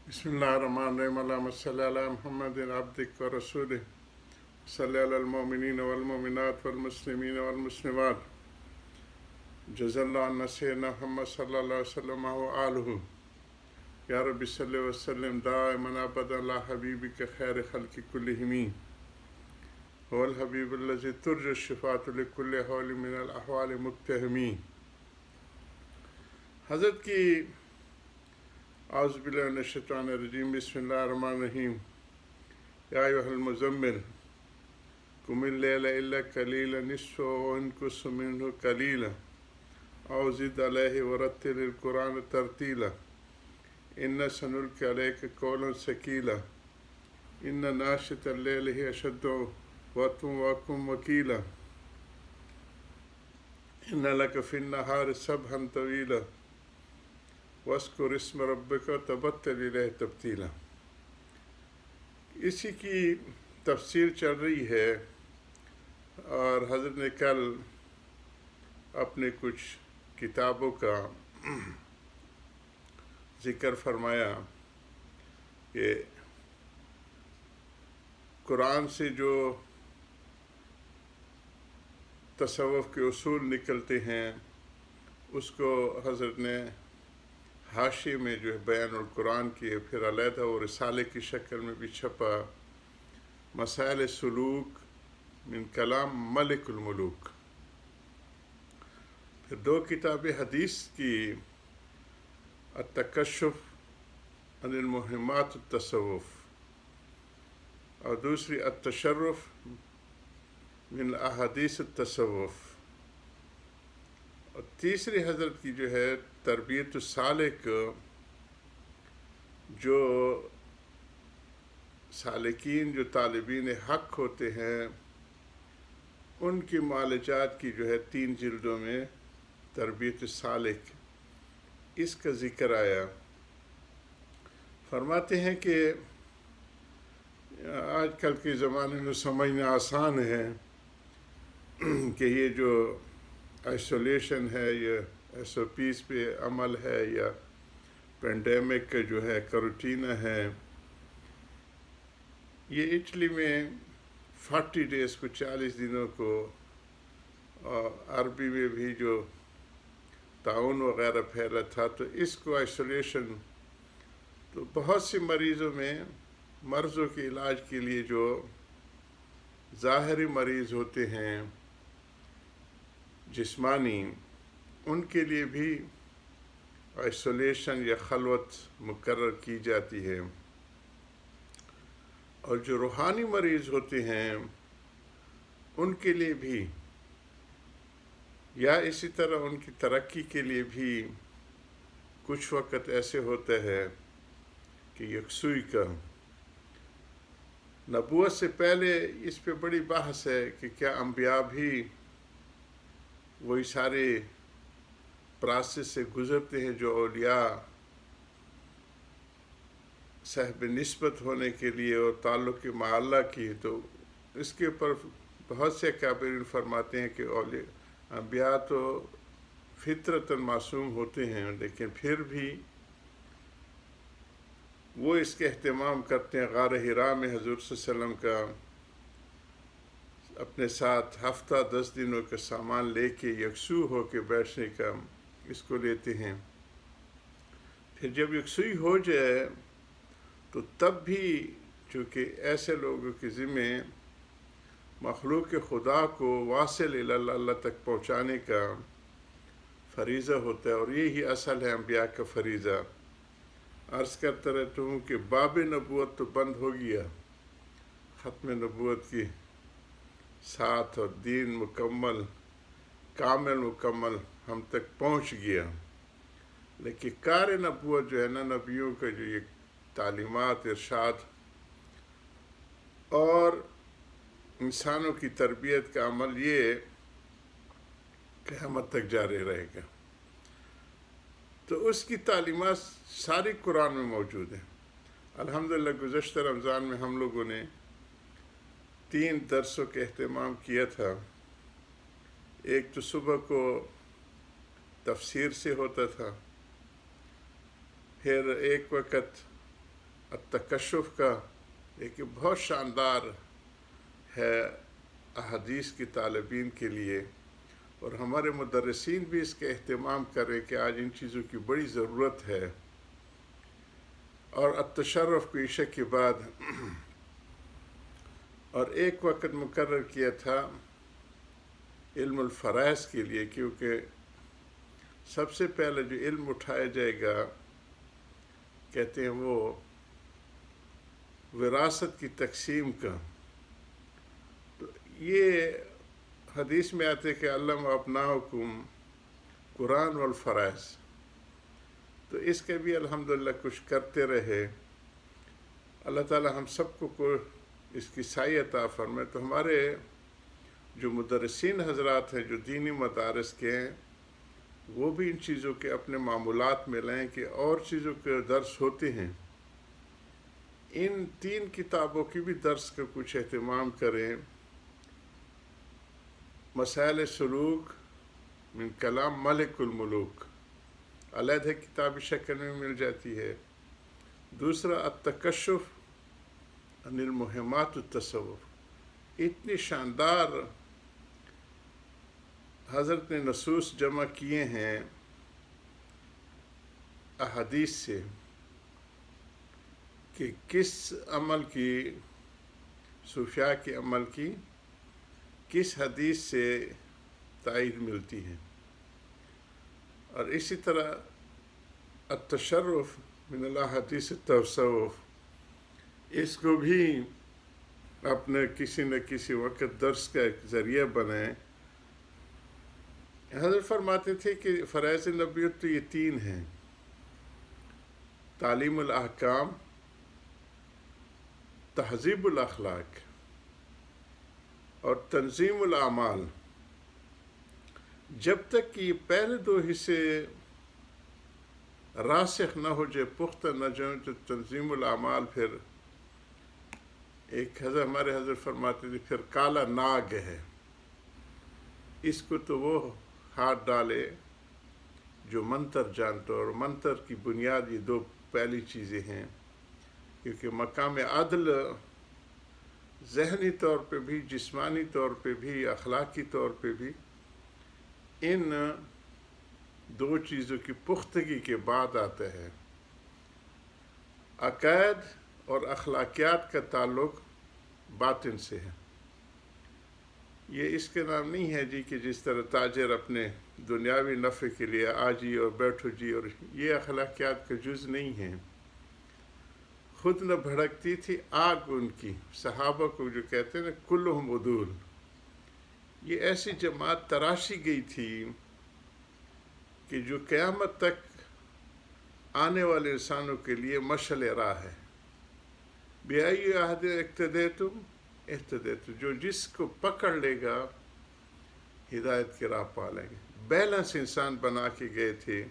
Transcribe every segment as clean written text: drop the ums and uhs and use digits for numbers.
बिस्मिल्लाहिर्रहमानिर्रहीम अल्लाहुम्मा सल्लि अला मुहम्मदिन अब्दिक व रसूलिक सल्लि अलल मोमिनीन वल मोमिनात वल मुस्लिमीन वल मुस्लिमात जज़ल्लाहु अन्ना सय्यदना मुहम्मद सल्लल्लाहु अलैहि वसल्लम व आलहु या रब्बि सल्लि व सल्लिम दाइमन अबदन अला हबीबिक खैर खल्क़ि कुल्लिहिम वल हबीबुल्लज़ी तुरजु शिफ़ाअतु लिकुल्लि हौलि मिनल अहवालि मुक्तहिमी। हज़रत की औज़ुबिल्लाहि मिनश्शैतानिर्रजीम बिस्मिल्लाहिर्रहमानिर्रहीम या अय्युहल मुज़म्मिल कुमिल लैला इल्ला कलीला निस्फ़हु व इंकुस मिन्हु कलीला औ ज़िद अलैहि वरत्तिलिल कुरान तरतीला इन्ना सनुल्क़ि अलैका क़ौलन सक़ीला इन्ना नाशिअतल लैलि हिय अशद्दु वतअन व अक़वम क़ीला इन्ना लका फ़िन्नहारि सबहन तवीला वस्कुर इस्म रब्बिका तबत्तल इलैहि तब्तीला। इसी की तफसीर चल रही है और हज़रत ने कल अपने कुछ किताबों का ज़िक्र फरमाया कि कुरान से जो तसव्वुफ़ के उसूल निकलते हैं उसको हज़रत ने हाशिए में जो है बयानुल कुरान किए, फिर अलहदा और रिसाले की शक्ल में भी छपा मसाइल सुलूक मिन कलाम मलिकुल मुलूक। फिर दो किताबें हदीस की अत-तकश्शुफ़ अनिल मुहिम्मात अत-तसव्वुफ़ और दूसरी अत-तशर्रुफ़ मिन अहादीस अत-तसव्वुफ़ और तीसरी हज़रत की जो है तरबियत सालिक, जो सालिकीन जो तालिबीन हक़ होते हैं उनकी मालजात की जो है 3 जिल्दों में तरबियत सालिक, इसका ज़िक्र आया। फरमाते हैं कि आजकल के ज़माने में समझना आसान है कि ये जो आइसोलेशन है, ये SOPs पे अमल है या पेंडेमिक का जो है करोटीना है, ये इटली में 40 डेज़ को 40 दिनों को, और अरबी में भी जो ताउन वग़ैरह फैला था तो इसको आइसोलेशन, तो बहुत से मरीज़ों में मर्ज़ों के इलाज के लिए जो ज़ाहिरी मरीज़ होते हैं जिस्मानी, उनके लिए भी आइसोलेशन या खलवत मुकर्रर की जाती है, और जो रूहानी मरीज़ होते हैं उनके लिए भी, या इसी तरह उनकी तरक्की के लिए भी कुछ वक़्त ऐसे होता है कि यकसुई का नबूवत से पहले इस पे बड़ी बहस है कि क्या अंबिया भी वही सारे प्रोसेस से गुज़रते हैं जो औलिया साहिब निस्बत होने के लिए और ताल्लुक़ मअ अल्लाह की। तो इसके ऊपर बहुत से अकाबिरीन फरमाते हैं कि अंबिया तो फितरतन मासूम होते हैं, लेकिन फिर भी वो इसके अहतमाम करते हैं। गार हिरा में हुज़ूर सल्लल्लाहु अलैहि वसल्लम का अपने साथ हफ्ता 10 दिनों का सामान लेके यकसू हो के बैठने का इसको लेते हैं। फिर जब यकसुई हो जाए तो तब भी चूँकि ऐसे लोगों के ज़िम्मे मखलूक खुदा को वासिल इला अल्लाह तक पहुँचाने का फ़रीज़ा होता है, और यही असल है अंबिया का फ़रीज़ा। अर्ज़ करता रहता हूँ कि बाब नबूवत तो बंद हो गया, ख़त्म नबूवत की साथ और दीन मुकम्मल कामिल मुकम्मल हम तक पहुँच गया, लेकिन कार नबूवत जो है ना, नबियों का जो ये तालीमात इरशाद और इंसानों की तरबियत का अमल, ये क़यामत तक जारी रहेगा। तो उसकी तालीमात सारी कुरान में मौजूद है। अल्हम्दुलिल्लाह गुज़श्ता रमज़ान में हम लोगों ने 3 दर्सों का अहतमाम किया था। एक तो सुबह को तफसीर से होता था, फिर एक वक़्त التکشف کا ایک بہت شاندار ہے احادیث کی طالبین کے لیے، اور ہمارے مدرسین بھی اس کا اہتمام کریں کہ آج ان چیزوں کی بڑی ضرورت ہے۔ اور التشرف کو عشاء کے بعد اور ایک وقت مقرر کیا تھا علم الفرائض کے لیے، کیونکہ سب سے پہلے جو علم اٹھایا جائے گا کہتے ہیں وہ وراثت کی تقسیم کا۔ تو یہ حدیث میں آتے کہ علم ابناؤکم قرآن والفرائض، تو اس کے بھی الحمدللہ کچھ کرتے رہے۔ اللہ تعالی ہم سب کو اس کی سعی عطا فرمائے۔ تو ہمارے جو مدرسین حضرات ہیں جو دینی مدارس کے ہیں، وہ بھی ان چیزوں کے اپنے معمولات میں لیں کہ اور چیزوں کے درس ہوتے ہیں، ان 3 کتابوں کی بھی درس کا کچھ اہتمام کریں۔ مسائل سلوک من کلام ملک الملوک علیحدہ کتابی شکل میں مل جاتی ہے۔ دوسرا التکشف عن المہمات التصوف، اتنی شاندار حضرت نے نصوص جمع کیے ہیں احادیث سے کہ کس عمل کی، صوفیاء کے عمل کی کس حدیث سے تائید ملتی ہے۔ اور اسی طرح التشرف من الاحادیث التصوف، اس کو بھی اپنے کسی نہ کسی وقت درس کا ایک ذریعہ بنائیں۔ حضرت فرماتے تھے کہ فرائض نبوت تو یہ 3 ہیں: تعلیم الاحکام، تہذیب الاخلاق اور تنظیم الاعمال۔ جب تک کہ یہ پہلے 2 حصے راسخ نہ ہو جائے، پختہ نہ جائیں، تو تنظیم الاعمال پھر ایک ہمارے حضرت فرماتے تھے پھر کالا ناگ ہے، اس کو تو وہ ہاتھ ڈالے جو منتر جانتا، اور منتر کی بنیاد یہ 2 پہلی چیزیں ہیں، کیونکہ مقام عدل ذہنی طور پہ بھی، جسمانی طور پہ بھی، اخلاقی طور پہ بھی ان 2 چیزوں کی پختگی کے بعد آتا ہے۔ عقائد اور اخلاقیات کا تعلق باطن سے ہے۔ یہ اس کے نام نہیں ہے جی کہ جس طرح تاجر اپنے دنیاوی نفع کے لیے آجی اور بیٹھو جی، اور یہ اخلاقیات کا جز نہیں ہے۔ خود نہ بھڑکتی تھی آگ ان کی، صحابہ کو جو کہتے ہیں نا کلہم عدول، یہ ایسی جماعت تراشی گئی تھی کہ جو قیامت تک آنے والے انسانوں کے لیے مشعل راہ ہے۔ بِأَيِّ عَهْدٍ اقْتَدَيْتُمْ اهْتَدَيْتُمْ، جو جس کو پکڑ لے گا ہدایت کی راہ پا لیں گے۔ بیلنس انسان بنا کے گئے تھے،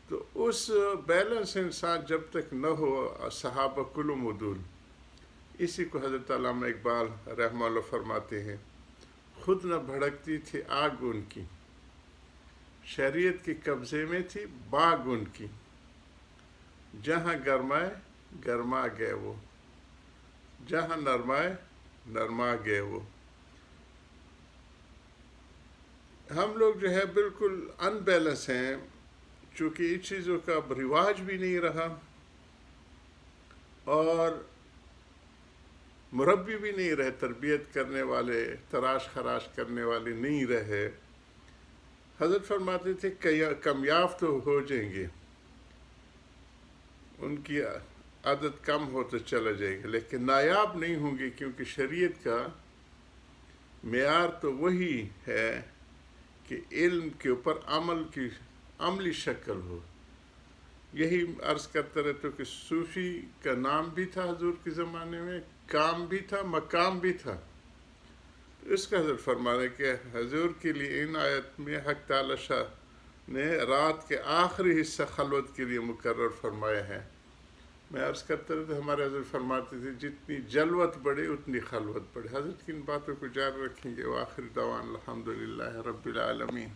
تو اس بیلنس انسان جب تک نہ ہو، صحابہ کلہم عدول، اسی کو حضرت علامہ اقبال رحمہ اللہ فرماتے ہیں، خود نہ بھڑکتی تھی آگ ان کی، شریعت کے قبضے میں تھی باغ ان کی، جہاں گرمائے گرما گئے وہ، جہاں نرمائے نرما گئے وہ۔ ہم لوگ جو ہے بالکل ان بیلنس ہیں، چونکہ ان چیزوں کا اب رواج بھی نہیں رہا اور مربی بھی نہیں رہے، تربیت کرنے والے، تراش خراش کرنے والے نہیں رہے۔ حضرت فرماتے تھے کمیاب تو ہو جائیں گے، ان کی عادت کم ہو تو چلا جائے گا، لیکن نایاب نہیں ہوں گے، کیونکہ شریعت کا معیار تو وہی ہے کہ علم کے اوپر عمل کی عملی شکل ہو۔ یہی عرض کرتا رہتا کہ صوفی کا نام بھی تھا حضور کے زمانے میں، کام بھی تھا، مقام بھی تھا۔ اس کا حضرت فرمانے کہ حضور کے لیے ان آیت میں حق تعالی شاہ نے رات کے آخری حصہ خلوت کے لیے مقرر فرمایا ہے۔ میں عرض کرتا رہتا ہمارے حضرت فرماتے تھے جتنی جلوت بڑھے اتنی خلوت بڑھے۔ حضرت کی ان باتوں کو جاری رکھیں گے۔ وآخر دعوانا الحمدللہ رب العالمین۔